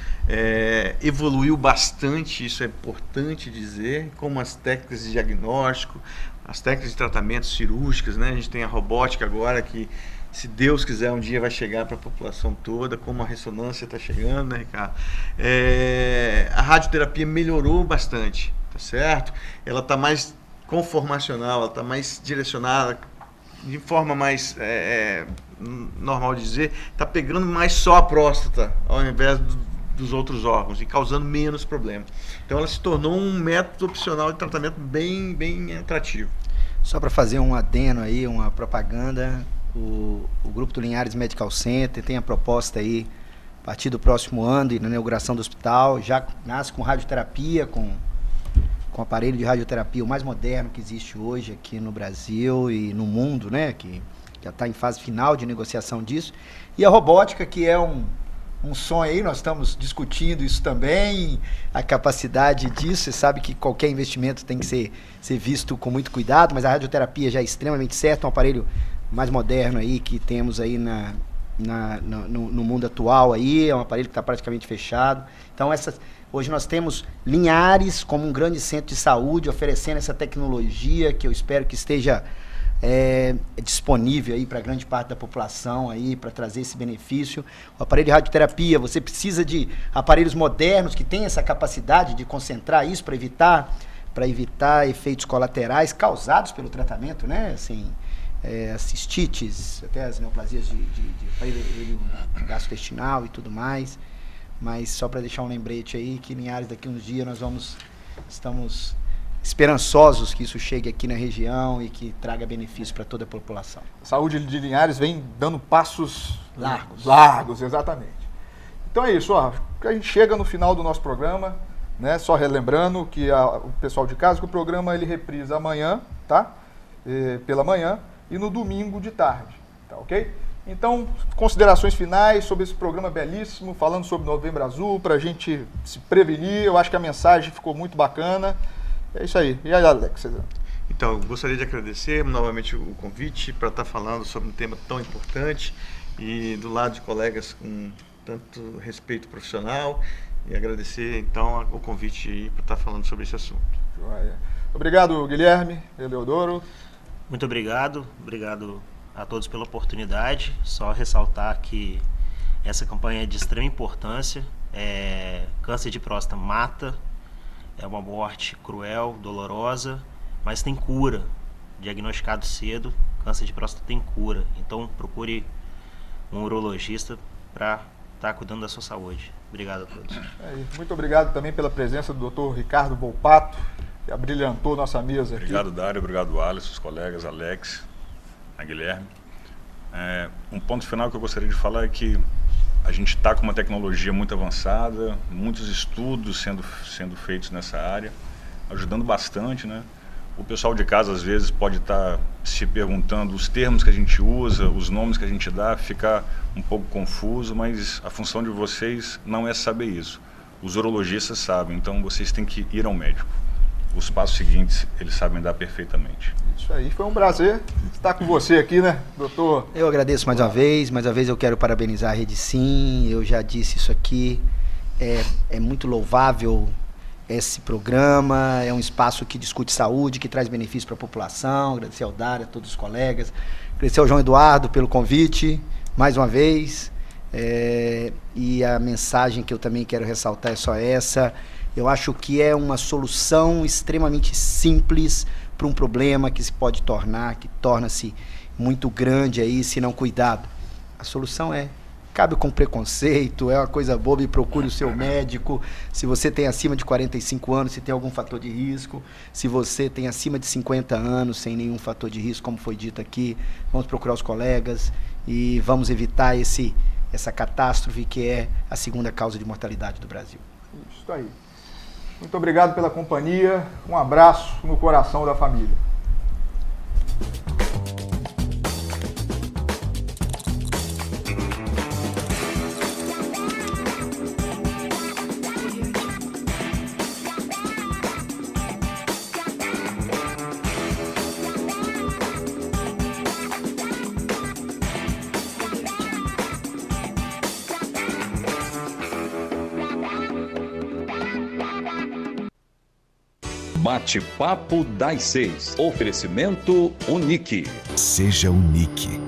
Evoluiu bastante, isso é importante dizer, como as técnicas de diagnóstico, as técnicas de tratamento cirúrgicas, né? A gente tem a robótica agora que, se Deus quiser, um dia vai chegar para a população toda, como a ressonância está chegando, né, Ricardo? A radioterapia melhorou bastante, tá certo? Ela está mais conformacional, ela está mais direcionada, de forma mais normal de dizer, está pegando mais só a próstata, ao invés dos outros órgãos, e causando menos problema. Então ela se tornou um método opcional de tratamento bem, bem atrativo. Só para fazer um adeno aí, uma propaganda, o Grupo do Linhares Medical Center tem a proposta aí, a partir do próximo ano, e na inauguração do hospital, já nasce com radioterapia, com aparelho de radioterapia o mais moderno que existe hoje aqui no Brasil e no mundo, né, que já está em fase final de negociação disso, e a robótica, que é um sonho aí, nós estamos discutindo isso também, a capacidade disso. Você sabe que qualquer investimento tem que ser visto com muito cuidado, mas a radioterapia já é extremamente certa, um aparelho mais moderno aí que temos aí no mundo atual aí, é um aparelho que está praticamente fechado. Então hoje nós temos Linhares como um grande centro de saúde oferecendo essa tecnologia que eu espero que esteja disponível aí para grande parte da população aí, para trazer esse benefício. O aparelho de radioterapia, você precisa de aparelhos modernos que tenham essa capacidade de concentrar isso para evitar efeitos colaterais causados pelo tratamento, né? Assim, as cistites, até as neoplasias de aparelho gastrointestinal e tudo mais. Mas só para deixar um lembrete aí, que Linhares daqui a uns dias estamos esperançosos que isso chegue aqui na região e que traga benefício para toda a população. A saúde de Linhares vem dando passos largos, exatamente. Então é isso, ó, a gente chega no final do nosso programa, né? Só relembrando que o pessoal de casa, que o programa ele reprisa amanhã, tá? Pela manhã e no domingo de tarde, tá ok? Então, considerações finais sobre esse programa belíssimo, falando sobre Novembro Azul, para a gente se prevenir. Eu acho que a mensagem ficou muito bacana. É isso aí. E aí, Alex? Então, eu gostaria de agradecer novamente o convite para estar falando sobre um tema tão importante e do lado de colegas com tanto respeito profissional, e agradecer então o convite para estar falando sobre esse assunto. Joia. Obrigado, Guilherme Eleodoro. Muito obrigado a todos pela oportunidade. Só ressaltar que essa campanha é de extrema importância. Câncer de próstata mata, é uma morte cruel, dolorosa, mas tem cura. Diagnosticado cedo, câncer de próstata tem cura. Então procure um urologista para estar cuidando da sua saúde. Obrigado a todos. Muito obrigado também pela presença do Dr. Ricardo Volpato, que abrilhantou nossa mesa aqui. Obrigado, Dário. Obrigado, Alisson, os colegas, Alex, a Guilherme. Um ponto final que eu gostaria de falar é que a gente está com uma tecnologia muito avançada, muitos estudos sendo feitos nessa área, ajudando bastante, né? O pessoal de casa, às vezes, pode estar se perguntando os termos que a gente usa, os nomes que a gente dá, ficar um pouco confuso, mas a função de vocês não é saber isso. Os urologistas sabem, então vocês têm que ir ao médico. Os passos seguintes, eles sabem dar perfeitamente. Isso aí, foi um prazer estar com você aqui, né, doutor? Eu agradeço mais uma vez eu quero parabenizar a Rede Sim, eu já disse isso aqui, é muito louvável esse programa, é um espaço que discute saúde, que traz benefícios para a população. Agradecer ao Dário, a todos os colegas, agradecer ao João Eduardo pelo convite, mais uma vez, e a mensagem que eu também quero ressaltar é só essa. Eu acho que é uma solução extremamente simples para um problema que se pode tornar, que torna-se muito grande aí se não cuidado. A solução cabe com preconceito, é uma coisa boba, e procure o seu médico. Se você tem acima de 45 anos, se tem algum fator de risco, se você tem acima de 50 anos, sem nenhum fator de risco, como foi dito aqui, vamos procurar os colegas e vamos evitar essa catástrofe que é a segunda causa de mortalidade do Brasil. Isso aí. Muito obrigado pela companhia, um abraço no coração da família. Bate-papo das 6. Oferecimento Unique. Seja Unique.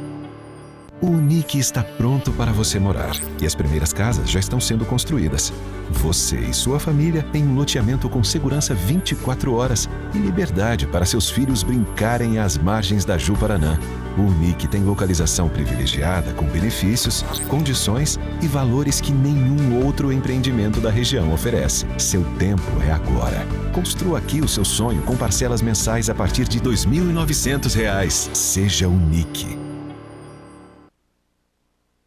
O Unique está pronto para você morar e as primeiras casas já estão sendo construídas. Você e sua família em um loteamento com segurança 24 horas e liberdade para seus filhos brincarem às margens da Ju-Paraná. O Unique tem localização privilegiada com benefícios, condições e valores que nenhum outro empreendimento da região oferece. Seu tempo é agora. Construa aqui o seu sonho com parcelas mensais a partir de R$ 2.900. Seja Unique.